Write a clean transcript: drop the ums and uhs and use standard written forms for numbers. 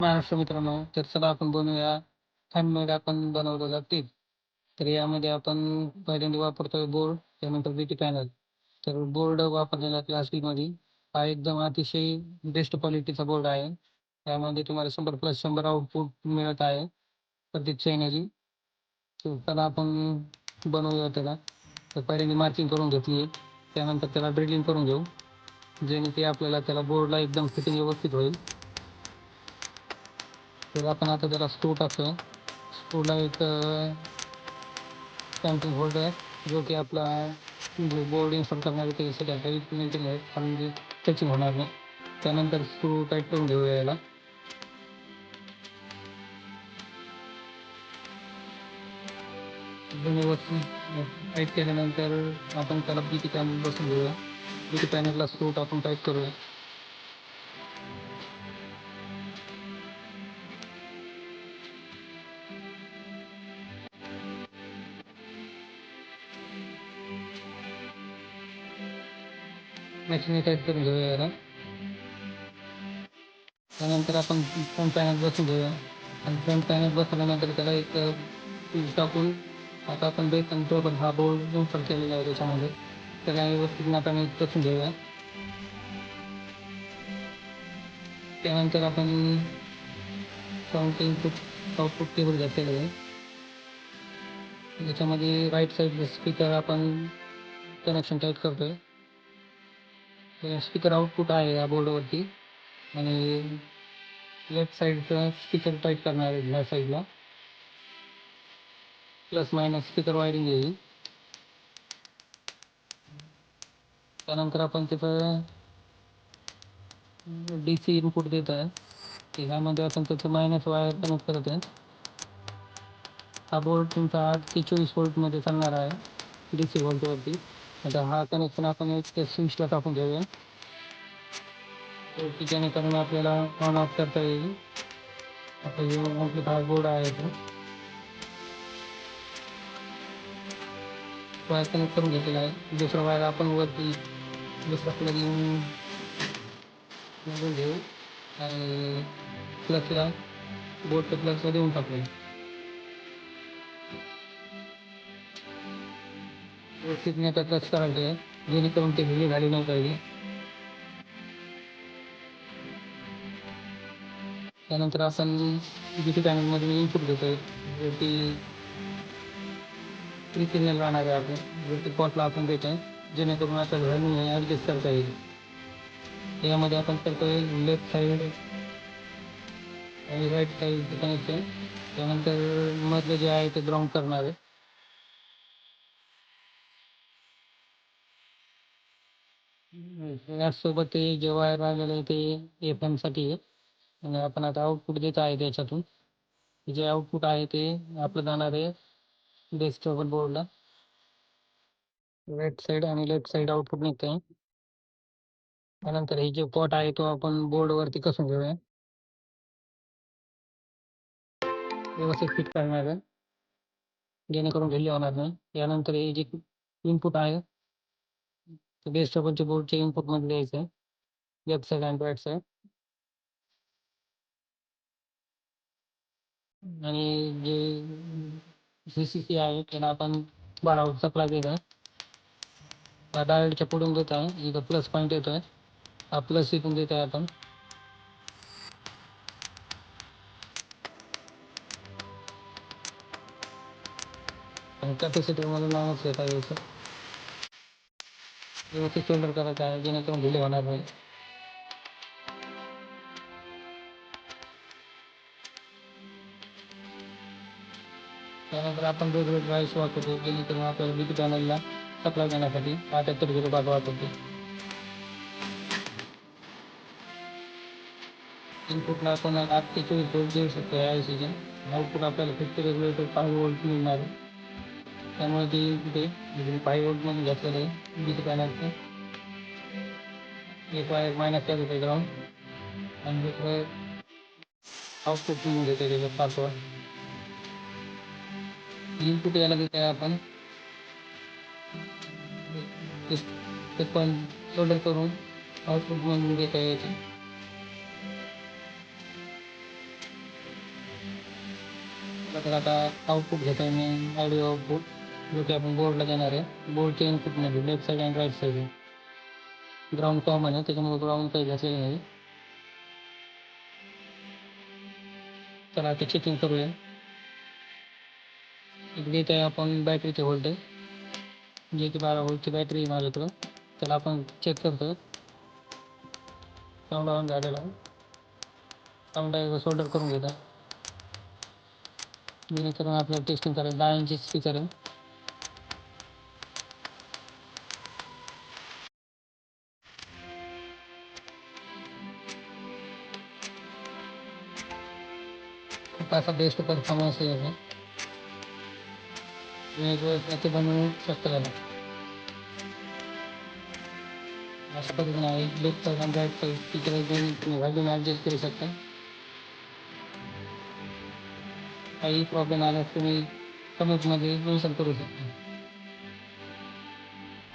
महाराष्ट्र मित्रांनो, तर चला आपण बनवूया हँडमेड आपण बनवलेला टीप. तर यामध्ये आपण पहिल्यांदा वापरतोय बोर्ड, त्यानंतर ब्युटी पॅनल. तर बोर्ड वापरलेला क्लासिकमध्ये हा एकदम अतिशय बेस्ट क्वालिटीचा बोर्ड आहे. त्यामध्ये तुम्हाला 100+100 आउटपुट मिळत आहे प्रत्येक चॅनेलची. तर त्याला आपण बनवूया त्याला. तर पहिल्यांदा मार्किंग करून घेतली, त्यानंतर त्याला ड्रिलिंग करून घेऊ, जेणे ते आपल्याला त्याला बोर्डला एकदम फिटिंग व्यवस्थित होईल. तर आपण आता त्याला स्क्रू टाकतोय. स्क्रूला एक स्टॅम्पिंग होल्डर आहे, जो की आपला बोर्ड इन्स्टॉल करणारे त्याच्यासाठी काही मेंटेन आहे, कारण ते टचिंग होणार नाही. त्यानंतर स्क्रू टाईट करून घेऊया याला. व्यवस्थित टाईट केल्यानंतर आपण त्याला बीटी पॅनल बसून घेऊया. बीटी पॅनलला स्क्रू टाकून टाईट करूया. मॅचिंग टाईट करून घेऊया याला. त्यानंतर आपण फ्रंट पॅनल बसून घेऊया, आणि फ्रंट पॅनल बसवल्यानंतर त्याला एक पीस टाकून आता आपण बेस आणि तो पण हा बोर्ड इन्स्टॉल केलेला आहे त्याच्यामध्ये. त्याला व्यवस्थित नाकाने टचून घेऊया. त्यानंतर आपण साऊंड इनपुट आउटपुट केबल घेतलेलं आहे. त्याच्यामध्ये राईट साईड स्पीकर आपण कनेक्शन टाईट करतोय. स्पीकर आउटपुट आहे या बोर्डवरती, आणि लेफ्ट साईडचा स्पीकर टाईट करणार आहे ह्या साईडला. प्लस मायनस स्पीकर वायरिंग येईल. त्यानंतर आपण त्याचं DC इनपुट देत आहे, की ह्यामध्ये आपण त्याचं मायनस वायर कनेक्ट करत आहे. हा बोर्ड तुमचा 8 ते 24 व्होल्टमध्ये चालणार आहे DC व्होल्टवरती. आता हा कनेक्शन आपण एक स्विचला टाकून घेऊया, की जेणेकरून आपल्याला ऑन ऑफ करता येईल. आता हे ॲम्प्लिफायर बोर्ड आहे तो वायर कनेक्ट करून घेतलेला आहे. दुसरा वायर आपण वरती दुसरा प्लग घेऊ, आणि प्लगला बोर्डच्या प्लगला देऊन टाकूया. व्यवस्थित नेटचा टच करायचं आहे, जेणेकरून ते व्हिडिओ झाली नाही पाहिजे. त्यानंतर आपण बीटी पॅनलमध्ये इनपुट घेतोय, जो की 3 सिग्नल राहणार आहे. आपण जो की पॉटला आपण देतोय, जेणेकरून आपल्याला व्हॅल्यू ॲडजस्ट करता येईल. यामध्ये आपण करतोय लेफ्ट साईड आणि राईट साईड कनेक्शन. त्यानंतर मधलं जे आहे ते ग्राउंड करणार आहे. याचसोबत ते जे वायर आलेलं आहे ते FM साठी आहे, आणि आपण आता आउटपुट देत आहे त्याच्यातून. जे आउटपुट आहे ते आपलं जाणार आहे डेस्कटॉप बोर्डला. राईट साईड आणि लेफ्ट साईड आउटपुट निघत आहे. त्यानंतर हे जे पॉट आहे तो आपण बोर्डवरती कसून घेऊया, व्यवस्थित फिट करणार आहे, जेणेकरून ढिल्ली होणार नाही. यानंतर हे जे इनपुट आहे ते डेस्कटॉपच्या बोर्डच्या इनपुटमध्ये द्यायचं आहे, लेफ्ट साईड आणि राईट साईड. आणि जे CCC आहे त्याला आपण 12 व्होल्ट सप्लाय देत आहे. डायोडच्या पुढून देत आहे, इथं प्लस पॉईंट येतोय, हा प्लस इथून देत आहे आपण. आणि कॅपॅसिटरमध्ये मायनस येत आहे. याचं व्यवस्थित सोल्डर करायचं आहे, जेणेकरून डिले होणार नाही. त्यानंतर आपण वेगवेगळे ड्राईव्स वापरतो, जेणेकरून आपल्याला बीटी पॅनलला सप्लाय देण्यासाठी 7805 वापरतो. इनपुटला आपण 8 ते 24 व्होल्ट देऊ शकतो या ICचे. आउटपुट आपल्याला 50 रेग्युलेटर 5 व्होल्ट मिळणार आहे. त्यामुळे ते इथे 5 व्होल्टमध्ये घेतलेलं आहे बीटी पॅनलचं. एक वायर मायनस करत आहे ग्राउंड, आणि दुसरं आउटपुट म्हणून घेतो त्याच्यात 5 वॉट. इनपुट याला देत आहे आपण ते पण सोल्डर करून आउटपुट म्हणून घेत आहे याचे. तर आता आउटपुट घेतो मी ऑडिओ आउटपुट जो की आपण बोर्डला देणार आहे. बोर्डच्या इनपुटमध्ये लेफ्ट साईड आणि राईट साईड ग्राउंड कॉमन आहे त्याच्यामुळे ग्राउंड काही घ्यायचं नाही. तर आता चेकिंग करूया. इथे आपण बॅटरीचे व्होल्टेज जे की 12 व्होल्टची बॅटरी आहे माझ्याकडं. त्याला आपण चेक करतो. साऊंड ऑन झालेला आहे. साऊंड सोल्डर करून घेता जेणेकरून आपल्याला टेस्टिंग करायला 10 इंची स्पीकर आहे. खूप असा बेस्ट परफॉर्मन्स आहे याचा. ते बनवू शकतो त्याला अशा पद्धतीने आहे. लेफ्ट साईड आणि राईट साईड तिकडे तुम्ही व्हॅल्यूम ॲडजस्ट करू शकता. काही प्रॉब्लेम आला तुम्ही कमेंटमध्ये मेन्शन करू शकता.